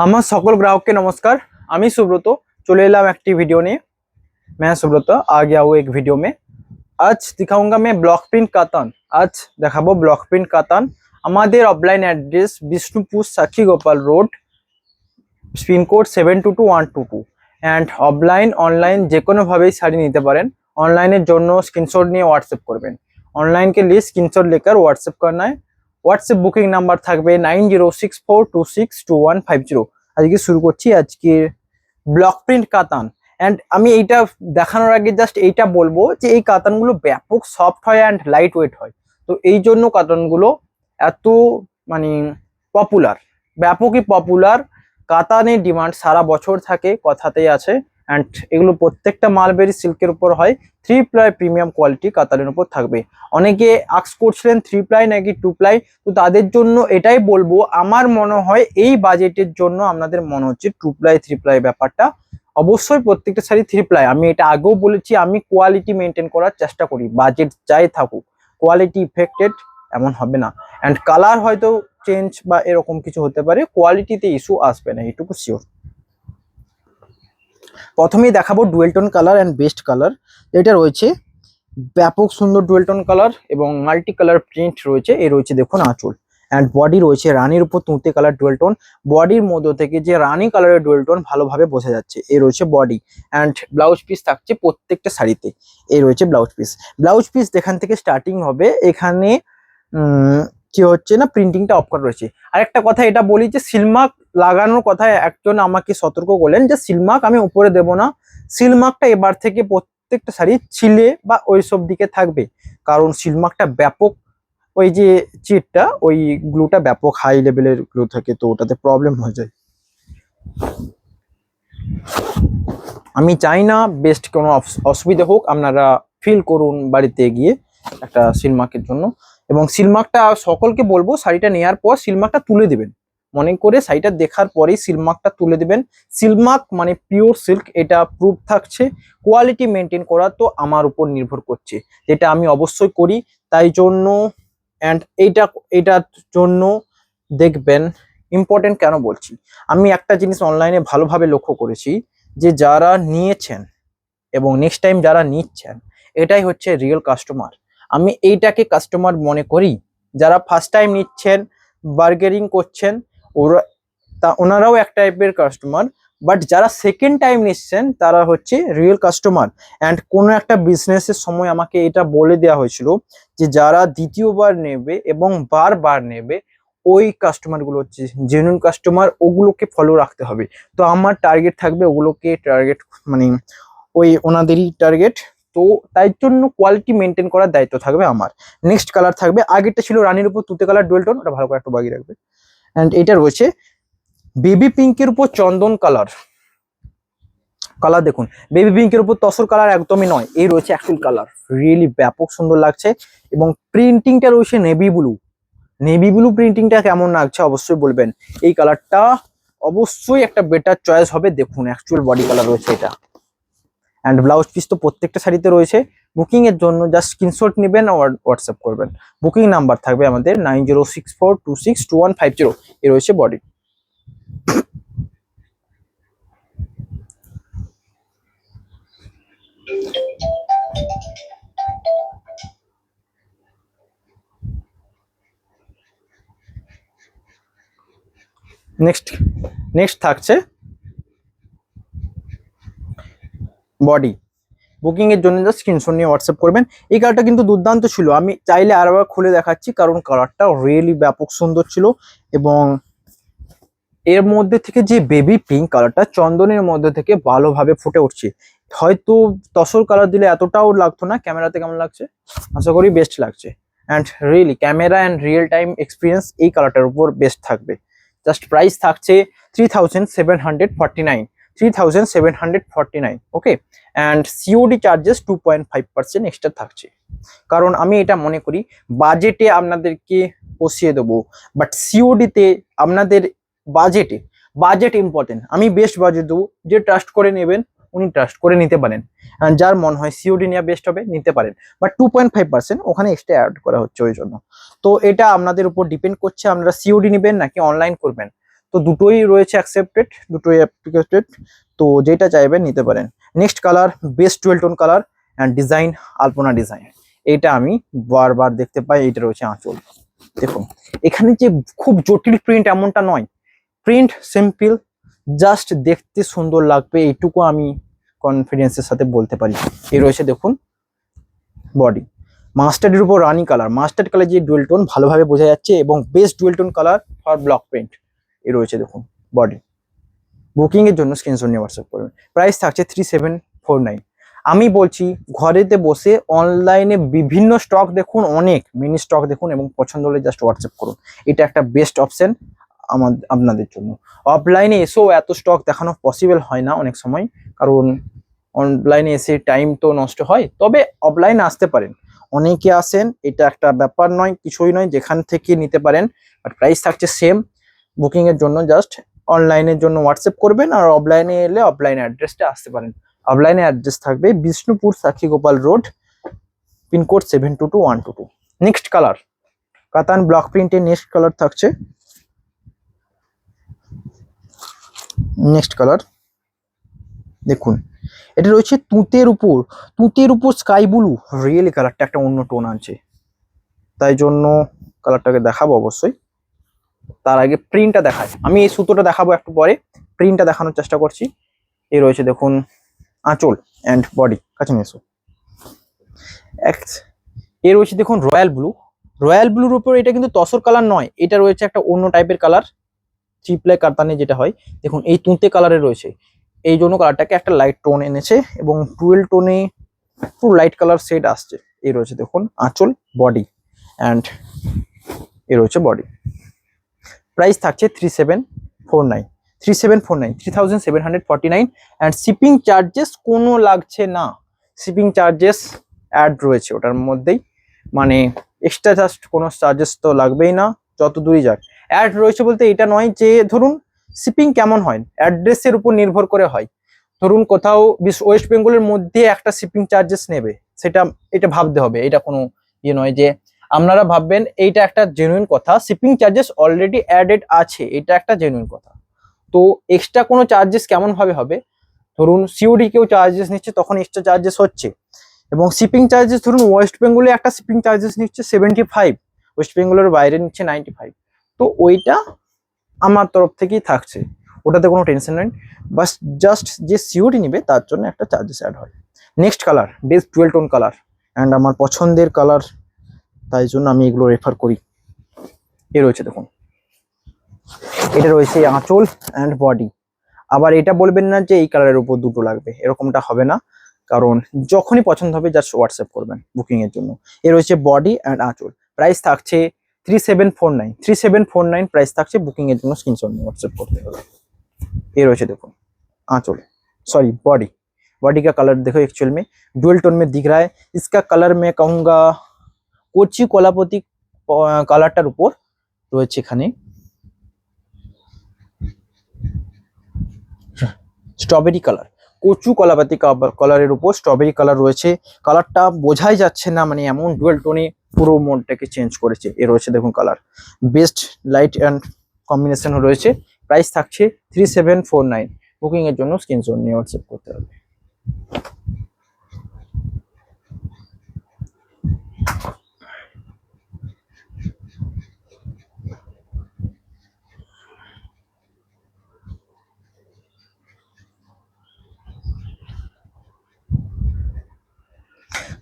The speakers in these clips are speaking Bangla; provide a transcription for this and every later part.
আমার সকল গ্राहक के नमस्कार। আমি সুব্রত চলে এলাম একটি ভিডিও নিয়ে। मैं सुब्रत आ गया हूँ एक वीडियो में। आज दिखाऊंगा मैं ब्लॉक प्रिंट कातान। आज দেখাবো ব্লক প্রিন্ট কাতান। আমাদের offline address Bishnupur Sakshi Gopal road, pincode 722122। And offline online যে কোনোভাবেই শাড়ি নিতে পারেন। অনলাইনের জন্য স্ক্রিনশট নিয়ে হোয়াটসঅ্যাপ করবেন। অনলাइन के लिए स्क्रीनशॉट लेकर व्हाट्सएप करना है। হোয়াটসঅ্যাপ বুকিং নাম্বার থাকবে 9064262150। আজকে শুরু করছি আজকে ব্লক প্রিন্ট কাতান। অ্যান্ড আমি এইটা দেখানোর আগে জাস্ট এইটা বলবো যে এই কাতানগুলো ব্যাপক সফট হয় অ্যান্ড লাইট ওয়েট হয়। তো এই জন্য কাতানগুলো এত মানে পপুলার, ব্যাপকই পপুলার। কাতানের ডিমান্ড সারা বছর থাকে, কথাতেই আছে। অ্যান্ড এগুলো প্রত্যেকটা মালবেরি সিল্কের উপর হয়। 3 প্লাই প্রিমিয়াম কোয়ালিটি কাতানের উপর থাকবে। অনেকে আক্স করছিলেন 3 প্লাই নাকি 2 প্লাই, তো তাদের জন্য এটাই বলবো, আমার মনে হয় এই বাজেটের জন্য আপনাদের মনে হচ্ছে 2 প্লাই 3 প্লাই ব্যাপারটা। অবশ্যই প্রত্যেকটা শাড়ি 3 প্লাই। আমি এটা আগেও বলেছি, আমি কোয়ালিটি মেনটেন করার চেষ্টা করি, বাজেট যাই থাকুক কোয়ালিটি ইফেক্টেড এমন হবে না। অ্যান্ড কালার হয়তো চেঞ্জ বা এরকম কিছু হতে পারে, কোয়ালিটিতে ইস্যু আসবে না, এইটুকু শিওর। প্রথমেই দেখাবো dual tone colour and best colour. এটা রয়েছে ব্যাপক সুন্দর ডুয়েল টোন কালার এবং মাল্টি কালার প্রিন্ট রয়েছে। এই রয়েছে দেখুন আঁচল। অ্যান্ড বডি রয়েছে রানীর উপর তুঁতে কালার ডুয়েল টোন। বডির মধ্য থেকে যে রানী কালারের ডুয়েল টোন ভালোভাবে বোঝা যাচ্ছে। এই রয়েছে বডি। অ্যান্ড ব্লাউজ পিস থাকছে প্রত্যেকটা শাড়িতে। এই রয়েছে ব্লাউজ পিস। ব্লাউজ পিস এখান থেকে স্টার্টিং হবে। এখানে কি হচ্ছে না, প্রিন্টিংটা অফ করা রয়েছে। আর একটা কথা এটা বলি যে সিলমার্ক লাগানোর কথা একজন আমাকে সতর্ক করলেন যে সিলমার্ক আমি উপরে দেব না। সিলমার্কটা এবার থেকে প্রত্যেকটা শাড়ি ছিলে বা ওইসব দিকে থাকবে, কারণ সিলমার্কটা ব্যাপক, ওই যে চিটটা ওই গ্লুটা ব্যাপক হাই লেভেলের গ্লু থাকে, তো ওটাতে প্রবলেম হয়ে যায়। আমি চাই না বেস্ট কোনো অসুবিধা হোক, আপনারা ফিল করুন বাড়িতে গিয়ে একটা সিলমার্কের জন্য। এবং সিলমার্কটা সকলকে বলবো, শাড়িটা নেওয়ার পর সিলমার্কটা তুলে দিবেন, মনে করে শাড়িটা দেখার পরেই সিলমার্কটা তুলে দিবেন। সিলমার্ক মানে পিওর সিল্ক, এটা প্রুফ থাকছে। কোয়ালিটি মেনটেন করা তো আমার উপর নির্ভর করছে, যেটা আমি অবশ্যই করি। তাই জন্য অ্যান্ড এইটার জন্য দেখবেন ইম্পর্টেন্ট কেন বলছি, আমি একটা জিনিস অনলাইনে ভালোভাবে লক্ষ্য করেছি যে যারা নিয়েছেন এবং নেক্সট টাইম যারা নিচ্ছেন, এটাই হচ্ছে রিয়েল কাস্টমার। আমি এইটাকে কাস্টমার মনে করি। যারা ফার্স্ট টাইম নিচ্ছেন, বার্গেনিং করছেন, ওনারাও এক টাইপের কাস্টমার। বাট যারা সেকেন্ড টাইম নিচ্ছেন তারা হচ্ছে রিয়েল কাস্টমার। অ্যান্ড কোনো একটা বিজনেসের সময় আমাকে এটা বলে দেওয়া হয়েছিল যে যারা দ্বিতীয়বার নেবে এবং বারবার নেবে, ওই কাস্টমারগুলো হচ্ছে জেনুইন কাস্টমার, ওগুলোকে ফলো রাখতে হবে। তো আমার টার্গেট থাকবে ওগুলোকে টার্গেট, মানে ওই ওনাদেরই টার্গেট। তো তাই জন্য কোয়ালিটি মেনটেন করার দায়িত্ব থাকবে আমার। নেক্সট কালার থাকবে, আগেরটা ছিল রানীর উপর তুতে কালার ডুয়েল টোন, ওটা ভালো করে একটু বাগিয়ে রাখবে। অ্যান্ড এটা রয়েছে বেবি পিঙ্কের উপর চন্দন কালার। কালার দেখুন, বেবি পিঙ্কের উপর তসর কালার একদমই নয়, এই রয়েছে অ্যাকচুয়াল কালার। রিয়েলি ব্যাপক সুন্দর লাগছে। এবং প্রিন্টিংটা রয়েছে নেভি ব্লু। নেভি ব্লু প্রিন্টিংটা কেমন লাগছে অবশ্যই বলবেন। এই কালারটা অবশ্যই একটা বেটার চয়েস হবে। দেখুন অ্যাকচুয়াল বডি কালার রয়েছে এটা। অ্যান্ড ব্লাউজ পিস তো প্রত্যেকটা শাড়িতে রয়েছে। বুকিং এর জন্য জাস্ট স্ক্রিনশট নেবেন আর হোয়াটসঅ্যাপ করবেন। বুকিং নাম্বার থাকবে আমাদের 9064262150। এ রয়েছে বডি। নেক্সট থাকছে বডি। বুকিং এর জন্য জাস্ট স্ক্রিনশট নিয়ে হোয়াটসঅ্যাপ করবেন। এই কালারটা কিন্তু দুর্দান্ত ছিল, আমি চাইলে আরেকবার খুলে দেখাচ্ছি, কারণ কালারটা রিয়েলি ব্যাপক সুন্দর ছিল। এবং এর মধ্যে থেকে যে বেবি পিঙ্ক কালারটা চন্দনের মধ্যে থেকে ভালোভাবে ফুটে উঠছে। হয়তো তসর কালার দিলে এতটাও লাগতো না। ক্যামেরাতে কেমন লাগছে? আশা করি বেস্ট লাগছে। And really camera and real time experience এই কালারটার উপর বেস্ট থাকবে। জাস্ট প্রাইস থাকছে 3749, 3749। ওকে। অ্যান্ড সিওডি চার্জেস 2.5% এক্সট্রা থাকছে, কারণ আমি এটা মনে করি বাজেটে আপনাদেরকে পোষিয়ে দেবো। বাট সিওডিতে আপনাদের বাজেট ইম্পর্টেন্ট। আমি বেস্ট বাজেট দেবো, যে ট্রাস্ট করে নেবেন উনি ট্রাস্ট করে নিতে পারেন। যার মনে হয় সিওডি নেওয়া বেস্ট হবে নিতে পারেন। বাট 2.5% ওখানে এক্সট্রা অ্যাড করা হচ্ছে ওই জন্য। তো এটা আপনাদের উপর ডিপেন্ড করছে, আপনারা সিওডি নেবেন নাকি অনলাইন করবেন। তো দুটোই রয়েছে অ্যাকসেপ্টেড, দুটোই অ্যাপ্লিকেটেড, তো যেটা চাইবেন নিতে পারেন। Next colour best dual tone colour and design Alpana design, এইটা আমি বারবার দেখতে পাই। এইটা রয়েছে আঁচল। দেখুন এখানে যে খুব জটিল প্রিন্ট এমনটা নয়, প্রিন্ট সিম্পল, জাস্ট দেখতে সুন্দর লাগবে এইটুকু আমি কনফিডেন্সের সাথে বলতে পারি। এই রয়েছে দেখুন বডি, মাস্টার্ডের উপর রানি কালার, মাস্টার্ড কালার যে ডুয়েল টোন ভালোভাবে বোঝা যাচ্ছে, এবং best dual tone colour for block print. এই রয়েছে দেখুন বডি। বুকিং এর জন্য স্ক্রিনশট নিয়ে হোয়াটসঅ্যাপ করবেন। প্রাইস থাকছে 3749। আমি বলছি ঘরেতে বসে অনলাইনে বিভিন্ন স্টক দেখুন, অনেক মিনি স্টক দেখুন, এবং পছন্দ হলে জাস্ট হোয়াটসঅ্যাপ করুন। এটা একটা বেস্ট অপশন আপনাদের জন্য। অফলাইনে এসেও এত স্টক দেখানো পসিবল হয় না অনেক সময়, কারণ অনলাইনে এসে টাইম তো নষ্ট হয়। তবে অফলাইনে আসতে পারেন, অনেকে আসেন, এটা একটা ব্যাপার নয়, কিছুই নয়, যেখান থেকে নিতে পারেন। বাট প্রাইস থাকছে সেম। বুকিং এর জন্য জাস্ট অনলাইনের জন্য হোয়াটসঅ্যাপ করবেন, আর অফলাইনে এলে অফলাইন অ্যাড্রেসটা আসতে পারেন। অফলাইনে অ্যাড্রেস থাকবে Bishnupur Sakshigopal road, pincode 722122। Next colour কাতান ব্লক প্রিন্টের নেক্সট কালার থাকছে, নেক্সট কালার দেখুন, এটা রয়েছে তুঁতের উপর স্কাই ব্লু। রিয়েলি কালারটা একটা অন্য টোন আছে, তাই জন্য কালারটাকে দেখাবো অবশ্যই। তার আগে প্রিন্টটা দেখায়, আমি এই সুতোটা দেখাবো একটু পরে, প্রিন্টটা দেখানোর চেষ্টা করছি। এই রয়েছে দেখুন আঁচল অ্যান্ড বডি, কাছে নিয়ে এসো। এ রয়েছে দেখুন রয়্যাল ব্লুর উপর, এটা কিন্তু তসর কালার নয়, এটা রয়েছে একটা অন্য টাইপের কালার, চিপলে কাতানে যেটা হয়। দেখুন এই তুঁতে কালারের রয়েছে, এই জন্য কালারটাকে একটা লাইট টোন এনেছে, এবং টুয়েল টোনে পুরো লাইট কালার শেড আসছে। এই রয়েছে দেখুন আঁচল, বডি অ্যান্ড এ রয়েছে বডি। প্রাইস থাকছে 3749, 3749 অ্যান্ড শিপিং চার্জেস কোনো লাগছে না। শিপিং চার্জেস অ্যাড রয়েছে ওটার মধ্যেই, মানে এক্সট্রা জাস্ট কোনো চার্জেস তো লাগবেই না যত দূরই যাক। অ্যাড রয়েছে বলতে এটা নয় যে ধরুন শিপিং কেমন হয়, অ্যাড্রেসের উপর নির্ভর করে হয়। ধরুন কোথাও ওয়েস্ট বেঙ্গলের মধ্যে একটা শিপিং চার্জেস নেবে, সেটা এটা ভাবতে হবে। এটা কোনো ইয়ে নয় যে আপনারা ভাববেন, এইটা একটা জেনুইন কথা, শিপিং চার্জেস অলরেডি অ্যাডেড আছে, এটা একটা জেনুইন কথা। তো এক্সট্রা কোনো চার্জেস কেমন ভাবে হবে, ধরুন সিওডি কেউ চার্জেস নিচ্ছে তখন এক্সট্রা চার্জেস হচ্ছে, এবং শিপিং চার্জেস ধরুন ওয়েস্ট বেঙ্গলে একটা শিপিং চার্জেস নিচ্ছে 75, ওয়েস্ট বেঙ্গলের বাইরে নিচ্ছে 95, তো ওইটা আমার তরফ থেকেই থাকছে, ওটাতে কোনো টেনশন নেই। বাস জাস্ট যে সিওডি নিবে তার জন্য একটা চার্জেস অ্যাড হয়। Next colour best dual tone colour and আমার পছন্দের কালার, তাই জন্য আমি এগুলো রেফার করি। এ রয়েছে দেখুন, এটা রয়েছে আঁচল অ্যান্ড বডি। আবার এটা বলবেন না যে এই কালারের উপর দুটো লাগবে, এরকমটা হবে না, কারণ যখনই পছন্দ হবে জাস্ট হোয়াটসঅ্যাপ করবেন বুকিং এর জন্য। এ রয়েছে বডি অ্যান্ড আঁচল। প্রাইস থাকছে 3749 প্রাইস থাকছে। বুকিং এর জন্য স্ক্রিনশট নিয়ে হোয়াটসঅ্যাপ করতে হবে। ये रही देखो आंचल, सॉरी बॉडी, बॉडी का कलर देखो एक्चुअल में डुअल टोन में दिख रहा है। इसका कलर मैं कहूँगा कोची कलापति कलरटार ऊपर রয়েছে এখানে স্ট্রবেরি কালার, কচু কলাপাতি কালারের উপর স্ট্রবেরি কালার রয়েছে। কালারটা বোঝাই যাচ্ছে না, মানে এমন ডুয়েল টোনে পুরো মোডটাকে চেঞ্জ করেছে। এ রয়েছে দেখুন colour, best light and combination রয়েছে। প্রাইস থাকছে 3749। বুকিং এর জন্য স্ক্রিনশট নিয়ে হোয়াটসঅ্যাপ করতে হবে।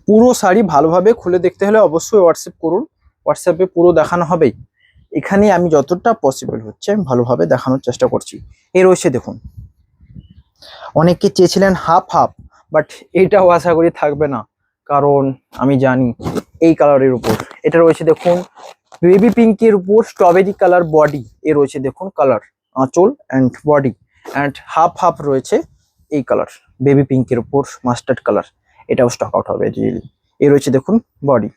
পুরো শাড়ি ভালোভাবে খুলে দেখতে হলে অবশ্যই হোয়াটসঅ্যাপ করুন, হোয়াটসঅ্যাপে পুরো দেখানো হবেই। এখানে আমি যতটা পসিবল হচ্ছে আমি ভালোভাবে দেখানোর চেষ্টা করছি। এ রয়েছে দেখুন, অনেকে চেয়েছিলেন হাফ হাফ, বাট এইটাও আশা করি থাকবে না, কারণ আমি জানি এই কালারের উপর এটা রয়েছে দেখুন বেবি পিঙ্কের উপর স্ট্রবেরি কালার বডি। এ রয়েছে দেখুন কালার আঁচল and body and half half রয়েছে এই কালার বেবি পিঙ্কের উপর মাস্টার্ড কালার, এটাও স্টক আউট হবে রিয়েলি। এ রয়েছে দেখুন বডি।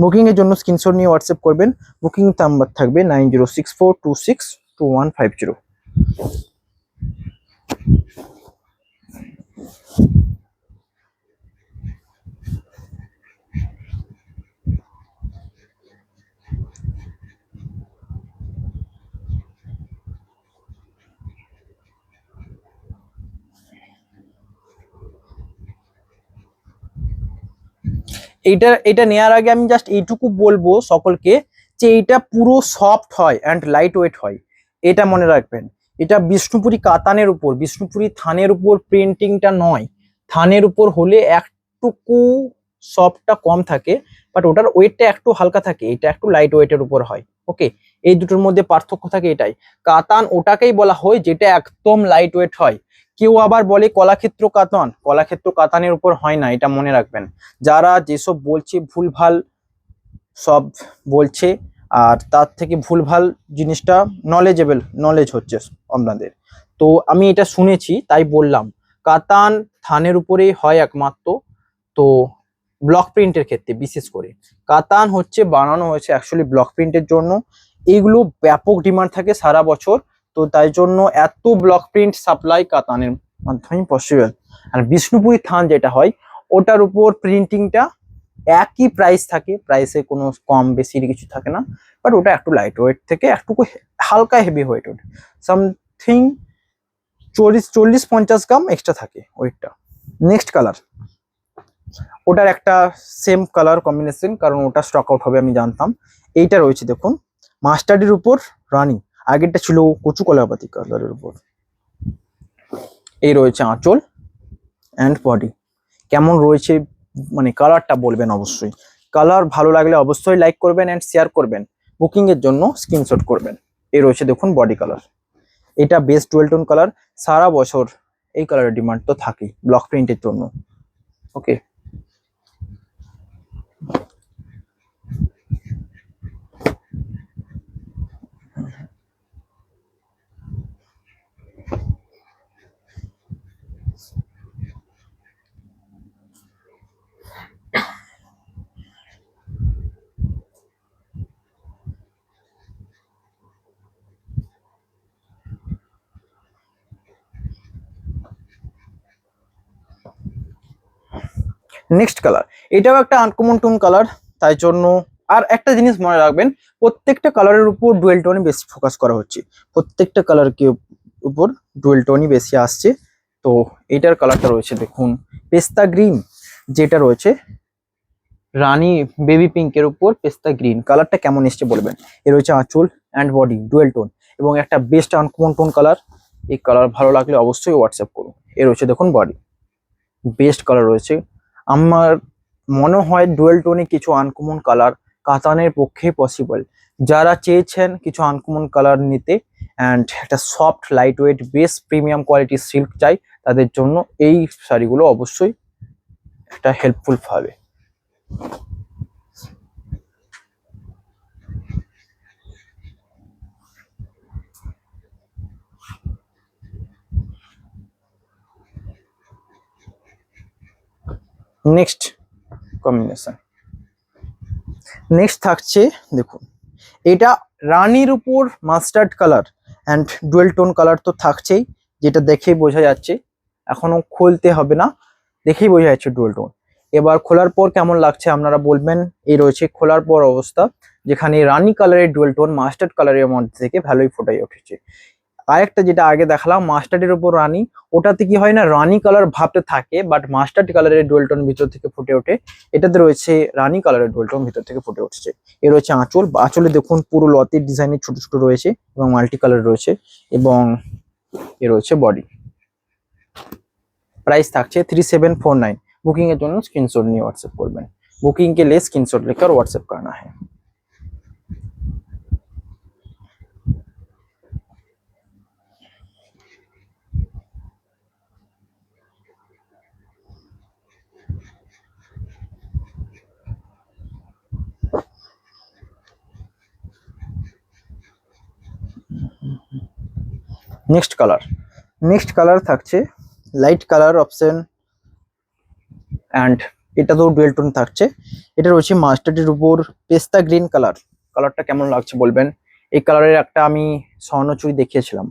বুকিং এর জন্য স্ক্রিনশট নিয়ে হোয়াটসঅ্যাপ করবেন। বুকিং নাম্বার থাকবে 9064262150। এটা নেওয়ার আগে আমি জাস্ট এইটুকু বলবো সকলকে যে এটা পুরো সফট হয় অ্যান্ড লাইট ওয়েট হয়, এটা মনে রাখবেন। এটা বিষ্ণুপুরি কাতানের উপর, বিষ্ণুপুরি থানের উপর প্রিন্টিংটা নয়। থানের উপর হলে একটুকু সফটটা কম থাকে, বাট ওটার ওয়েটটা একটু হালকা থাকে, এটা একটু লাইট ওয়েটের উপর হয়। ওকে, এই দুটোর মধ্যে পার্থক্য থাকে এটাই। কাতান ওটাকেই বলা হয় যেটা একদম লাইট ওয়েট হয়। কেউ আবার বলে কলাক্ষেত্র কাতান, কলাক্ষেত্র কাতানের উপর হয় না, এটা মনে রাখবেন। যারা যেসব বলছে ভুলভাল সব বলছে, আর তার থেকে ভুলভাল জিনিসটা নলেজ হচ্ছে আপনাদের। তো আমি এটা শুনেছি তাই বললাম, কাতান থানের উপরেই হয় একমাত্র। তো ব্লক প্রিন্টের ক্ষেত্রে বিশেষ করে কাতান হচ্ছে বানানো হয়েছে অ্যাকচুয়ালি ব্লক প্রিন্টের জন্য। এইগুলো ব্যাপক ডিমান্ড থাকে সারা বছর, তো তাই জন্য এত ব্লক প্রিন্ট সাপ্লাই কাতানের মাধ্যমে পসিবল। আর বিষ্ণুপুরি থান যেটা হয় ওটার উপর প্রিন্টিংটা একই প্রাইস থাকে, প্রাইসে কোনো কম বেশির কিছু থাকে না, বাট ওটা একটু লাইট ওয়েট থেকে একটু হালকা হেভি ওয়েট, ওটা সামথিং 40-50 গ্রাম এক্সট্রা থাকে ওয়েটটা। নেক্সট কালার, ওটার একটা সেম কালার কম্বিনেশন, কারণ ওটা স্টক আউট হবে আমি জানতাম। এইটা রয়েছে দেখুন মাস্টার্ডের উপর রানি, আগেরটা ছিল কচু কলাপাতি কালারের উপর। এই রয়েছে আঁচল অ্যান্ড বডি। কেমন রয়েছে মানে কালারটা বলবেন অবশ্যই। কালার ভালো লাগলে অবশ্যই লাইক করবেন অ্যান্ড শেয়ার করবেন, বুকিং এর জন্য স্ক্রিনশট করবেন। এই রয়েছে দেখুন বডি কালার, এটা বেস্ট ডুয়েল টোন কালার। সারা বছর এই কালারের ডিমান্ড তো থাকেই ব্লক প্রিন্টের জন্য। ওকে, নেক্সট কালার, এটাও একটা আনকমন টোন কালার, তাই জন্য। আর একটা জিনিস মনে রাখবেন, প্রত্যেকটা কালারের উপর ডুয়েল টোনই বেশি ফোকাস করা হচ্ছে, প্রত্যেকটা কালারকে উপর ডুয়েল টোনই বেশি আসছে। তো এটার কালারটা রয়েছে দেখুন পেস্তা গ্রিন, যেটা রয়েছে রানী বেবি পিঙ্কের উপর পেস্তা গ্রিন। কালারটা কেমন এসছে বলবেন। এ রয়েছে আঁচল অ্যান্ড বডি ডুয়েল টোন এবং একটা বেস্ট আনকমন টোন কালার। এই কালার ভালো লাগলে অবশ্যই হোয়াটসঅ্যাপ করুন। এ রয়েছে দেখুন বডি, বেস্ট কালার রয়েছে। আমার মনে হয় ডুয়েল টোনে কিছু আনকমন কালার কাতানের পক্ষে পসিবল। যারা চেয়েছেন কিছু আনকমন কালার নিতে অ্যান্ড একটা soft light weight best premium কোয়ালিটির সিল্ক চাই, তাদের জন্য এই শাড়িগুলো অবশ্যই একটা হেল্পফুল হবে। নেক্সট কম্বিনেশন, নেক্সট থাকছে দেখুন, এটা রানীর উপর mustard colour and dual tone colour তো থাকছেই, যেটা দেখেই বোঝা যাচ্ছে, এখনো খুলতে হবে না, দেখেই বোঝা যাচ্ছে ডুয়েল টোন। এবার খোলার পর কেমন লাগছে আপনারা বলবেন। এই রয়েছে খোলার পর অবস্থা, যেখানে রানী কালারের ডুয়েল টোন মাস্টার্ড কালারের মধ্যে থেকে ভালোই ফুটাই উঠেছে। আরেকটা যেটা আগে দেখালাম মাস্টার্ডের উপর রানী, ওটাতে কি হয় না রানী কালার ভাবতে থাকে, বাট মাস্টার্ড কালারের ডুয়েল টোন ভিতর থেকে ফুটে ওঠে। এটাতে রয়েছে রানী কালারের ডুয়েল টোন ভিতর থেকে ফুটে উঠছে। এ রয়েছে আঁচল, আঁচলে দেখুন পুরো লতির ডিজাইনের ছোট ছোট রয়েছে এবং মাল্টি কালার রয়েছে, এবং এ রয়েছে বডি। প্রাইস থাকছে 3749। बुकिंग এর জন্য স্ক্রিনশট নিয়ে হোয়াটসঅ্যাপ করবেন। बुकिंग के लिए स्क्रीनशॉट लेकर व्हाट्सएप करना है। নেক্সট কালার থাকছে লাইট কালার অপশন অ্যান্ড এটা তো ডুয়েল টোন থাকছে। এটা রয়েছে মাস্টার্ডের উপর পেস্তা গ্রিন কালার। কালারটা কেমন লাগছে বলবেন। এই কালারের একটা আমি স্বর্ণচুড়ি দেখিয়েছিলাম,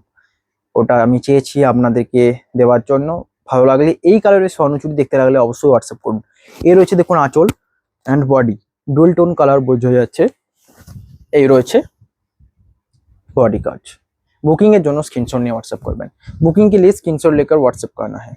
ওটা আমি চেয়েছি আপনাদেরকে দেওয়ার জন্য। ভালো লাগলে এই কালারের স্বর্ণচুড়ি দেখতে লাগলে অবশ্যই হোয়াটসঅ্যাপ করুন। এ রয়েছে দেখুন আঁচল and body dual tone colour বোঝা যাচ্ছে। এই রয়েছে बॉडी कार्ड। बुकिंग এর জন্য স্ক্রিনশট নিয়ে হোয়াটসঅ্যাপ করবেন। बुकिंग के लिए स्क्रीनशॉट लेकर व्हाट्सएप करना है।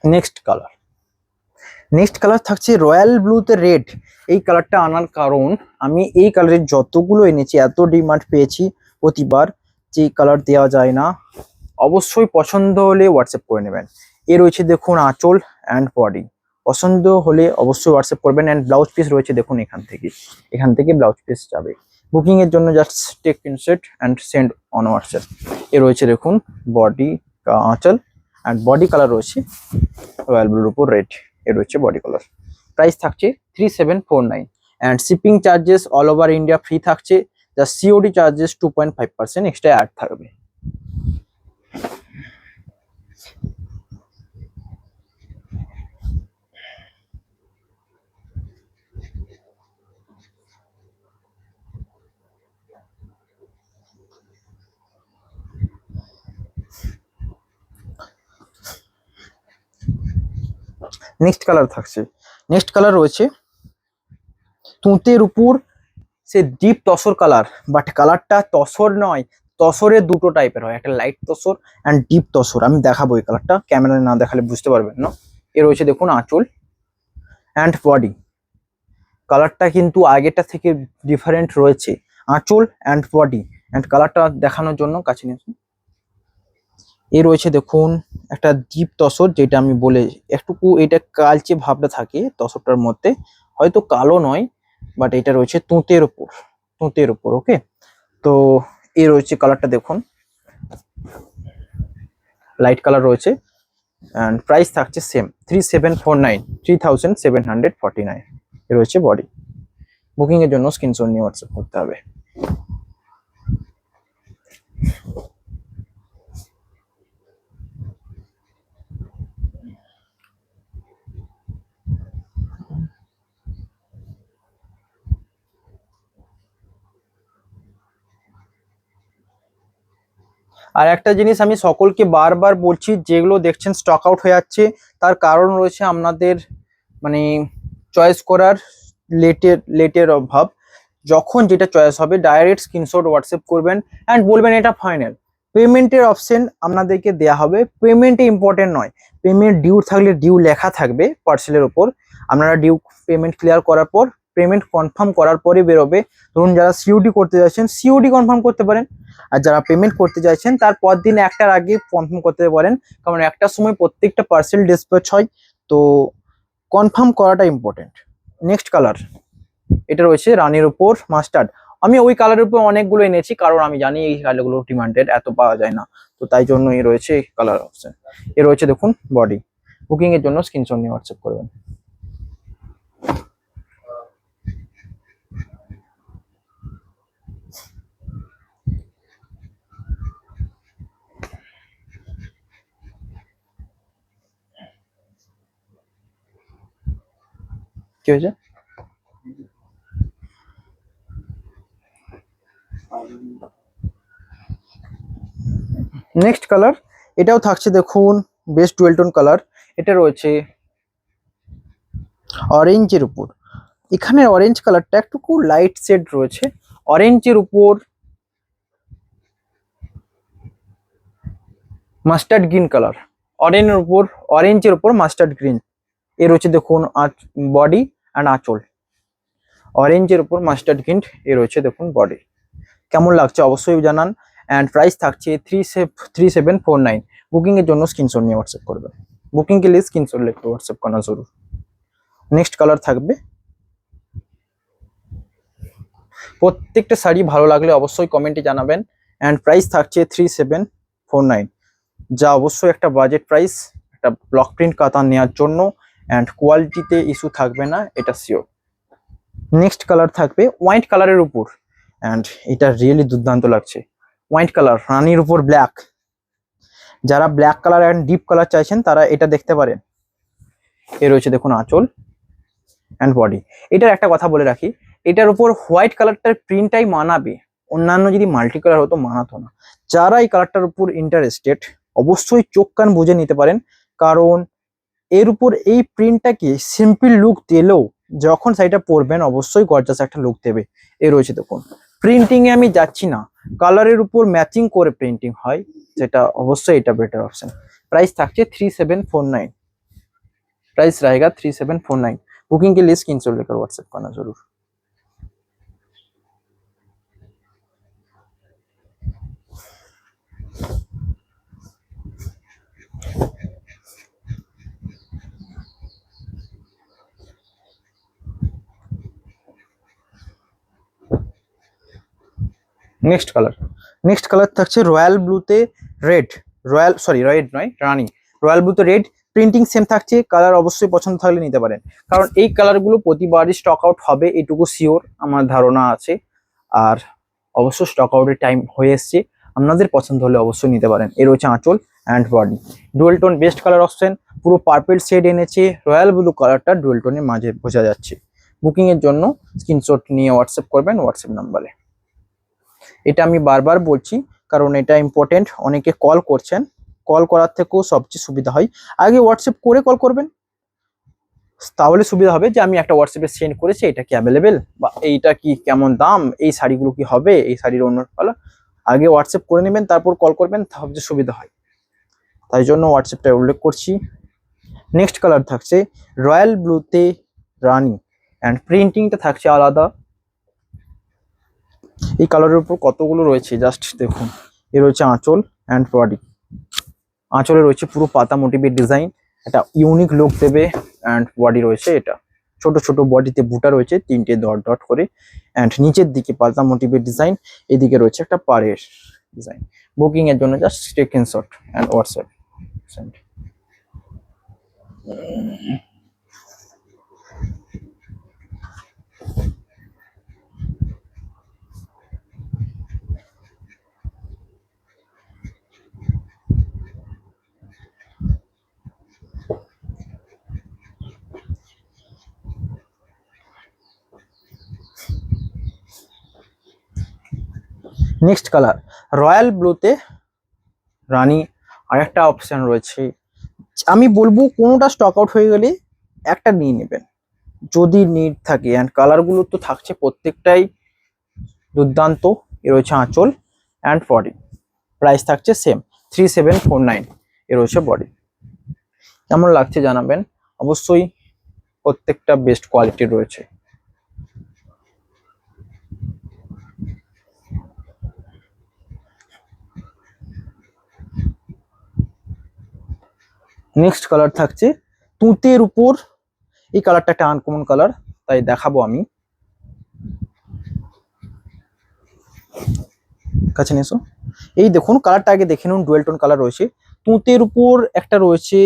নেক্সট কালার থাকছে রয়্যাল ব্লুতে রেড। এই কালারটা আনার কারণ আমি এই কালারের যতগুলো এনেছি এত ডিমান্ড পেয়েছি প্রতিবার, যে কালার দেওয়া যায় না। অবশ্যই পছন্দ হলে হোয়াটসঅ্যাপ করে নেবেন। এ রয়েছে দেখুন আঁচল অ্যান্ড বডি, পছন্দ হলে অবশ্যই হোয়াটসঅ্যাপ করবেন। অ্যান্ড ব্লাউজ পিস রয়েছে দেখুন এখান থেকে ব্লাউজ পিস যাবে। বুকিং এর জন্য just take inset and send on WhatsApp. এ রয়েছে দেখুন বডি আঁচল অ্যান্ড বডি কালার রয়েছে রয়্যাল ব্লুর উপর রেড। এ রয়েছে বডি কালার। প্রাইস থাকছে 3749 and shipping charges all over India free থাকছে। যা সিওডি চার্জেস 2.5% এক্সট্রা অ্যাড থাকবে। নেক্সট কালার রয়েছে তুঁতের উপর সে ডিপ তসর কালার, বাট কালারটা তসর নয়, তসরের দুটো টাইপের হয়, একটা light tussar and deep tussar. আমি দেখাবো এই কালারটা, ক্যামেরায় না দেখালে বুঝতে পারবেন না। এ রয়েছে দেখুন আঁচল অ্যান্ড বডি। কালারটা কিন্তু আগেরটা থেকে ডিফারেন্ট রয়েছে, আঁচল অ্যান্ড বডি অ্যান্ড কালারটা দেখানোর জন্য কাছে নিয়ে আসুন। এ রয়েছে দেখুন একটা ডিপ তসর, যেটা আমি বলে একটুকু এটা কালচে ভাবটা থাকে তসরটার মধ্যে, হয়তো কালো নয়, বাট এটা রয়েছে তুঁতের উপর ওকে। তো এ রয়েছে কালারটা দেখুন, লাইট কালার রয়েছে অ্যান্ড প্রাইস থাকছে সেম 3749। এ রয়েছে বডি। বুকিং এর জন্য স্ক্রিনশট নিয়ে হোয়াটসঅ্যাপ করতে হবে। আর একটা জিনিস আমি সকলকে বারবার বলছি, যেগুলো দেখছেন স্টক আউট হয়ে যাচ্ছে, তার কারণ রয়েছে আপনাদের মানে চয়েস করার লেটের অভাব। যখন যেটা চয়েস হবে ডাইরেক্ট স্ক্রিনশট হোয়াটসঅ্যাপ করবেন অ্যান্ড বলবেন এটা ফাইনাল। পেমেন্টের অপশন আপনাদেরকে দেওয়া হবে, পেমেন্টে ইম্পর্টেন্ট নয়, পেমেন্ট ডিউ থাকলে ডিউ লেখা থাকবে পার্সেলের ওপর। আপনারা ডিউ পেমেন্ট ক্লিয়ার করার পর পেমেন্ট কনফার্ম করার পরে বেরোবে। ধরুন যারা সিওডি করতে যাচ্ছেন সিওডি কনফার্ম করতে পারেন, আর যারা পেমেন্ট করতে চাইছেন তার পর দিন একটার আগে কনফার্ম করতে পারেন, কারণ একটার সময় প্রত্যেকটা পার্সেল ডিসপ্যাচ হয়, তো কনফার্ম করাটা ইম্পর্টেন্ট। নেক্সট কালার, এটা রয়েছে রানীর উপর মাস্টার্ড। আমি ওই কালারের উপর অনেকগুলো এনেছি, কারণ আমি জানি এই কালারগুলো ডিমান্ডেড, এত পাওয়া যায় না, তো তাই জন্যই রয়েছে এই কালার অপশন। এ রয়েছে দেখুন বডি। বুকিং এর জন্য স্ক্রিনশট নিয়ে হোয়াটসঅ্যাপ করবেন। কি হয়েছে? নেক্সট কালার, এটাও থাকছে দেখুন বেস্ট ডুয়েল টোন কালার। এটা রয়েছে অরেঞ্জের উপর। এখানে অরেঞ্জ কালারটা একটু লাইট শেড রয়েছে, অরেঞ্জের উপর মাস্টার্ড গ্রিন কালার, অরেঞ্জের উপর মাস্টার্ড গ্রিন। এ রয়েছে দেখুন বডি অ্যান্ড আঁচল। অরেঞ্জের উপর মাস্টার্ড গ্রিন, এ রয়েছে দেখুন বডি। কেমন লাগছে অবশ্যই জানান। অ্যান্ড প্রাইস থাকছে 3749। বুকিং এর জন্য স্ক্রিনশট নিয়ে হোয়াটসঅ্যাপ করবেন। বুকিং के लिए स्क्रीनशॉट लेकर व्हाट्सएप करना जरूर। নেক্সট কালার থাকবে। প্রত্যেকটা শাড়ি ভালো লাগলে অবশ্যই কমেন্টে জানাবেন। অ্যান্ড প্রাইস থাকছে 3749, যা অবশ্যই একটা বাজেট প্রাইস একটা ব্লক প্রিন্ট কাতান নেওয়ার জন্য। অ্যান্ড কোয়ালিটিতে ইস্যু থাকবে না, এটা শিওর। নেক্সট কালার থাকবে হোয়াইট কালারের উপর, অ্যান্ড এটা রিয়েলি দুর্দান্ত লাগছে। হোয়াইট কালার রানীর উপর ব্ল্যাক, যারা black colour and deep colour চাইছেন তারা এটা দেখতে পারেন। এ রয়েছে দেখুন আঁচল অ্যান্ড বডি। এটার একটা কথা বলে রাখি, এটার উপর হোয়াইট কালারটার প্রিন্টটাই মানাবে, অন্যান্য যদি মাল্টি কালার হতো মানাতো না। যারা এই কালারটার উপর ইন্টারেস্টেড অবশ্যই চোখ কান বুঝে নিতে পারেন, কারণ এর উপর এই প্রিন্টটাকে সিম্পল লুক দিলেও যখন শাড়িটা পরবেন অবশ্যই গর্জাস একটা লুক দেবে। এ রয়েছে দেখুন প্রিন্টিং এ আমি যাচ্ছি না, কালারের উপর ম্যাচিং করে প্রিন্টিং হয়, যেটা অবশ্যই এটা বেটার অপশন। প্রাইস থাকছে 3749। प्राइस रहेगा 3749। बुकिंग के लिए स्क्रीनशॉट लेकर व्हाट्सएप करना जरूर। নেক্সট কালার থাকছে রয়্যাল ব্লুতে রেড, রেড নয় রানী, রয়্যাল ব্লুতে রেড, প্রিন্টিং সেম থাকছে। কালার অবশ্যই পছন্দ থাকলে নিতে পারেন, কারণ এই কালারগুলো প্রতিবারই স্টক আউট হবে, এটুকু শিওর আমার ধারণা আছে। আর অবশ্য স্টক আউটের টাইম হয়ে এসছে, আপনাদের পছন্দ হলে অবশ্যই নিতে পারেন। এর হচ্ছে আঁচল and body, dual tone best colour option, পুরো পার্পল শেড এনেছে, রয়্যাল ব্লু কালারটা ডুয়েল টোনের মাঝে বোঝা যাচ্ছে। বুকিং এর জন্য স্ক্রিনশট নিয়ে হোয়াটসঅ্যাপ করবেন হোয়াটসঅ্যাপ নাম্বারে। এটা আমি বারবার বলছি কারণ এটা ইম্পর্টেন্ট, অনেকে কল করছেন, কল করার থেকেও সবচেয়ে সুবিধা হয় আগে হোয়াটসঅ্যাপ করে কল করবেন, তাহলে সুবিধা হবে যে আমি একটা হোয়াটসঅ্যাপে সেন্ড করেছি এটা কি অ্যাভেলেবেল, বা এইটা কি কেমন দাম, এই শাড়িগুলো কি হবে, এই শাড়ির অন্য কালার, আগে হোয়াটসঅ্যাপ করে নেবেন তারপর কল করবেন, সবচেয়ে সুবিধা হয়, তাই জন্য হোয়াটসঅ্যাপটা উল্লেখ করছি। নেক্সট কালার থাকছে রয়্যাল ব্লুতে রানী, অ্যান্ড প্রিন্টিংটা থাকছে আলাদা। এই কালারের উপর কতগুলো রয়েছে জাস্ট দেখুন। এর রয়েছে আঁচল অ্যান্ড বডি, আঁচলে রয়েছে পুরো পাতা মোটিভের ডিজাইন, একটা ইউনিক লুক দেবে। অ্যান্ড বডি রয়েছে এটা ছোট ছোট বডিতে বুটা রয়েছে 3টে ডট ডট করে, অ্যান্ড নিচের দিকে পাতা মোটিভের ডিজাইন, এদিকে রয়েছে একটা পাড়ের ডিজাইন। বুকিং এর জন্য just screenshot and WhatsApp send. Next colour royal ব্লুতে রানী, আর একটা অপশন রয়েছে, আমি বলবো কোনোটা স্টক আউট হয়ে গেলে একটা নিয়ে নেবেন যদি নিড থাকে। অ্যান্ড কালারগুলো তো থাকছে প্রত্যেকটাই দুর্দান্ত। এর রয়েছে আঁচল অ্যান্ড বডি, প্রাইস থাকছে সেম 3749। এর রয়েছে বডি, কেমন লাগছে জানাবেন অবশ্যই, প্রত্যেকটা বেস্ট কোয়ালিটির রয়েছে। নেক্সট কালার থাকছে তুঁতের উপর, এই কালারটা একটা আনকমন কালার তাই দেখাবো আমি, কাছে নিয়ে এসো। এই দেখুন কালারটা আগে দেখে নিন, ডুয়েল টোন কালার রয়েছে, তুঁতের উপর একটা রয়েছে,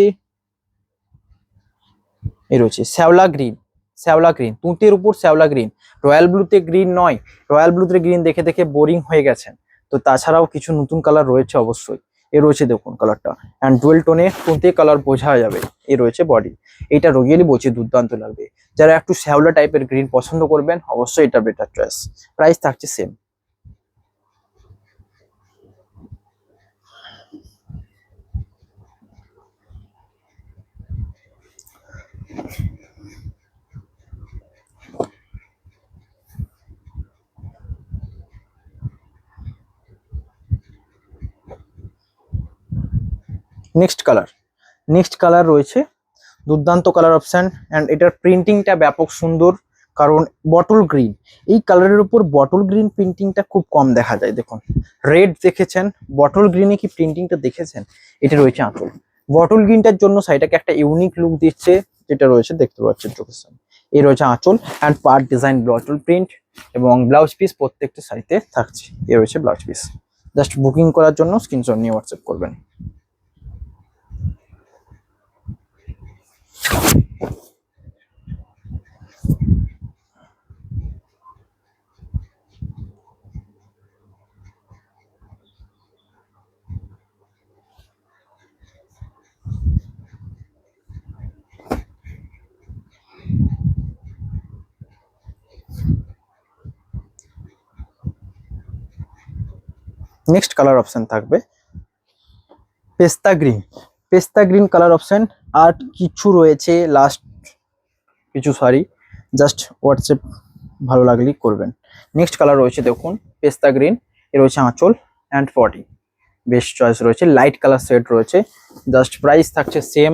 এই রয়েছে শ্যাওলা গ্রিন, শ্যাওলা গ্রিন, তুঁতের উপর শ্যাওলা গ্রিন। রয়্যাল ব্লুতে গ্রিন নয়, রয়্যাল ব্লুতে গ্রিন দেখে দেখে বোরিং হয়ে গেছেন, তো তাছাড়াও কিছু নতুন কালার রয়েছে অবশ্যই। এ রয়েছে দেখুন কালারটা, অ্যান্ড ডুয়েল টোনে তুঁতে কালার বোঝা যাবে। এ রয়েছে বডি, এইটা রিয়েলি বলছি দুর্দান্ত লাগবে। যারা একটু শ্যাওলা টাইপের গ্রিন পছন্দ করবেন অবশ্যই এটা বেটার চয়েস। প্রাইস থাকছে সেম। নেক্সট কালার রয়েছে দুর্দান্ত কালার অপশন, অ্যান্ড এটার প্রিন্টিংটা ব্যাপক সুন্দর, কারণ বটল গ্রিন, এই কালারের উপর বটল গ্রিন প্রিন্টিংটা খুব কম দেখা যায়। দেখুন রেড দেখেছেন, বটল গ্রিনে কি প্রিন্টিংটা দেখেছেন, এটা রয়েছে আঁচল। বটল গ্রিনটার জন্য শাড়িটাকে একটা ইউনিক লুক দিচ্ছে, যেটা রয়েছে দেখতে পাচ্ছেন চোখের সামনে। এই রয়েছে আঁচল and part design bottle print, এবং ব্লাউজ পিস প্রত্যেকটা শাড়িতে থাকছে। এ রয়েছে ব্লাউজ পিস, জাস্ট বুকিং করার জন্য স্ক্রিনশট নিয়ে হোয়াটসঅ্যাপ করবেন। নেক্সট কালার অপশন থাকবে পেস্তা গ্রিন, পেস্তা গ্রিন কালার অপশন, আর কিছু রয়েছে লাস্ট কিছু শাড়ি, জাস্ট হোয়াটসঅ্যাপ ভালো লাগলেই করবেন। নেক্সট কালার রয়েছে দেখুন পেস্তা গ্রিন, এর রয়েছে আঁচল অ্যান্ড বডি, বেস্ট চয়েস রয়েছে, লাইট কালার সেট রয়েছে। জাস্ট প্রাইস থাকছে সেম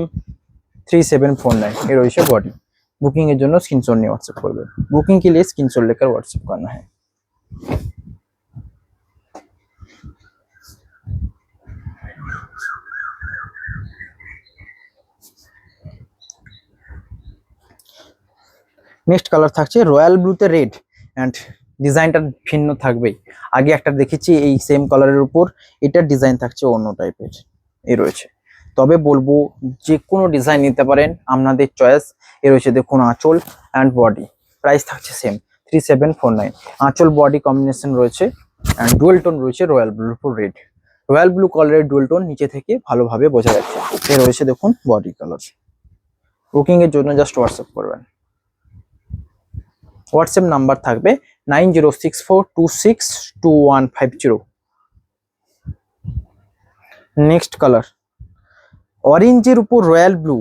3749 ये रही बॉडी। बुकिंग এর জন্য স্ক্রিনশট নিয়ে হোয়াটসঅ্যাপ করবেন। बुकिंग के लिए स्क्रीनशॉट लेकर व्हाट्सएप करना है। নেক্সট কালার থাকছে রয়্যাল ব্লুতে রেড এন্ড ডিজাইনটা ভিন্ন থাকবেই। আগে একটা দেখেছি এই সেম কালারের উপর, এটার ডিজাইন থাকছে অন্য টাইপের এই রয়েছে। তবে বলবো যে কোনো ডিজাইন নিতে পারেন, আপনাদের চয়েস। এ রয়েছে দেখুন আঁচল অ্যান্ড বডি, প্রাইস থাকছে সেম 3749। আঁচল বডি কম্বিনেশন রয়েছে অ্যান্ড ডুয়েল টোন রয়েছে রয়্যাল ব্লুর উপর রেড। রয়্যাল ব্লু কালারের ডুয়েল টোন নিচে থেকে ভালোভাবে বোঝা যাচ্ছে। এ রয়েছে দেখুন বডি কালার। বুকিং এর জন্য জাস্ট হোয়াটসঅ্যাপ করবেন। হোয়াটসঅ্যাপ নাম্বার থাকবে 9064262150। নেক্সট কালার অরেঞ্জের উপর রয়্যাল ব্লু,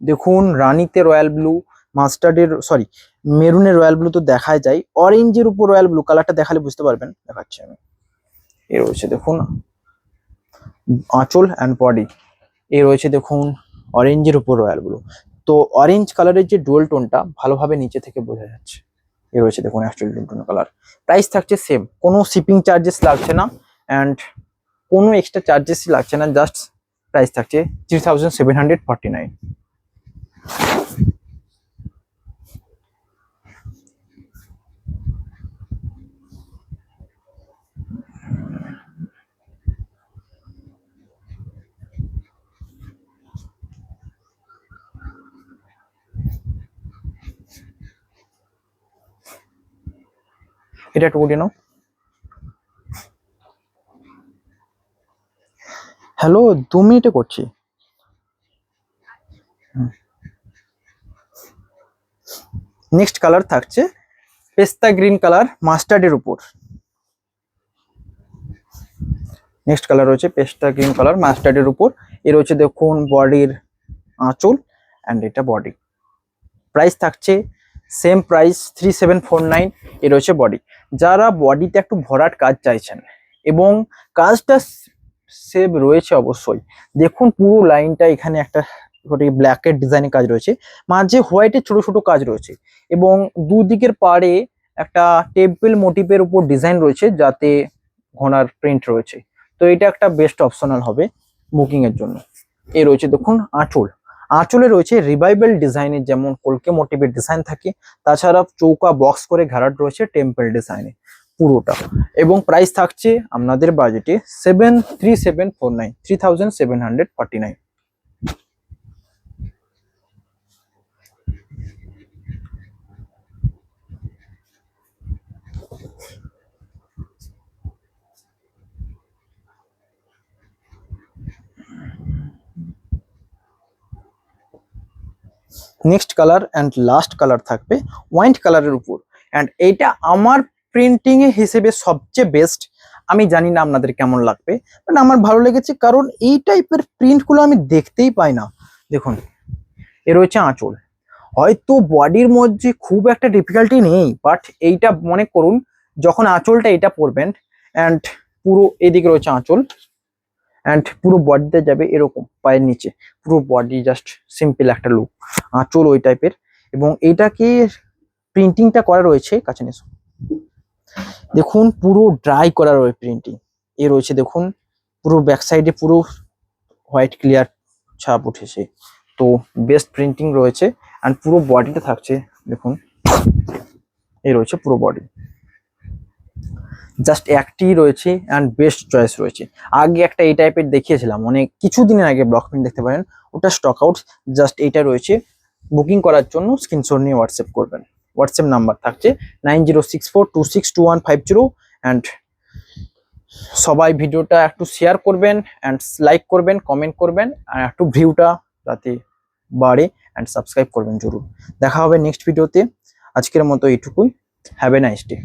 দেখুন রানীতে রয়্যাল ব্লু, মাস্টার্ডের সরি মেরুনের রয়্যাল ব্লু তো দেখাই যায়, অরেঞ্জের উপর রয়্যাল ব্লু কালারটা দেখালে বুঝতে পারবেন, দেখাচ্ছি আমি। এ রয়েছে দেখুন আঁচল অ্যান্ড বডি, এ রয়েছে দেখুন অরেঞ্জের উপর রয়্যাল ব্লু। তো অরেঞ্জ কালারের যে ডুয়াল টোনটা ভালোভাবে নিচে থেকে বোঝা যাচ্ছে। এ রয়েছে দেখুন actual dual tone colour. Price থাকছে সেম, কোনো শিপিং চার্জেস লাগছে না অ্যান্ড কোনো এক্সট্রা চার্জেসই লাগছে না, জাস্ট প্রাইস থাকছে 3749। এটা একটু উঠিয়ে নাও। হ্যালো 2 মিনিটে করছি। নেক্সট কালার থাকছে পেস্তা গ্রিন কালার মাস্টার্ডের উপর। নেক্সট কালার রয়েছে পেস্তা গ্রিন কালার মাস্টার্ডের উপর। এ রয়েছে দেখুন বডির আঁচল অ্যান্ড এটা বডি। প্রাইস থাকছে সেম প্রাইস 3749। এ রয়েছে বডি। যারা বডিতে একটু ভরাট কাজ চাইছেন এবং কাজটা সেভ রয়েছে অবশ্যই, দেখুন পুরো লাইনটা এখানে একটা ব্ল্যাকের ডিজাইনের কাজ রয়েছে, মাঝে হোয়াইটের ছোট ছোট কাজ রয়েছে এবং দুদিকের পাড়ে একটা টেম্পল মোটিভের উপর ডিজাইন রয়েছে যাতে ঘোড়ার প্রিন্ট রয়েছে। তো এটা একটা বেস্ট অপশনাল হবে বুকিং এর জন্য। এ রয়েছে দেখুন আঁচল, আঁচলে রয়েছে রিভাইভাল ডিজাইনের যেমন কলকে মোটিভের ডিজাইন থাকে, তাছাড়া চৌকা বক্স করে ঘেরাট রয়েছে টেম্পল ডিজাইনে পুরোটা। এবং প্রাইস থাকছে আপনাদের বাজেটে 3749, 3749। Next colour and last colour থাকবে ওয়াইন কালারের উপর অ্যান্ড এইটা আমার প্রিন্টিং এ হিসেবে সবচেয়ে বেস্ট। আমি জানি না আপনাদের কেমন লাগবে, বাট আমার ভালো লেগেছে কারণ এই টাইপের প্রিন্টগুলো আমি দেখতেই পাই না। দেখুন এ রয়েছে আঁচল, হয়তো বডির মধ্যে খুব একটা ডিফিকাল্টি নেই, বাট এইটা মনে করুন যখন আঁচলটা এটা পরবেন অ্যান্ড পুরো এদিকে রয়েছে আঁচল অ্যান্ড পুরো বডিতে যাবে এরকম পায়ের নিচে, পুরো বডি জাস্ট সিম্পল একটা লুক, আঁচল ওই টাইপের। এবং এইটাকে প্রিন্টিংটা করা রয়েছে কাছে নিয়ে দেখুন পুরো ড্রাই করা রয়েছে প্রিন্টিং। এ রয়েছে দেখুন পুরো ব্যাক সাইডে পুরো হোয়াইট ক্লিয়ার ছাপ উঠেছে, তো বেস্ট প্রিন্টিং রয়েছে অ্যান্ড পুরো বডিটা থাকছে দেখুন এই রয়েছে পুরো বডি, জাস্ট একটি রয়েছে অ্যান্ড বেস্ট চয়েস রয়েছে। আগে একটা এই টাইপের দেখিয়েছিলাম অনেক কিছুদিনের আগে, ব্লক প্রিন্ট দেখতে পারেন, ওটা স্টক আউট। জাস্ট এইটা রয়েছে, বুকিং করার জন্য স্ক্রিনশট নিয়ে হোয়াটসঅ্যাপ করবেন। হোয়াটসঅ্যাপ নাম্বার থাকছে 9064262150 অ্যান্ড সবাই ভিডিওটা একটু শেয়ার করবেন অ্যান্ড লাইক করবেন, কমেন্ট করবেন আর একটু ভিউটা যাতে বাড়ে অ্যান্ড সাবস্ক্রাইব করবেন জরুর। দেখা হবে নেক্সট ভিডিওতে, আজকের মতো এইটুকুই। Have a nice day.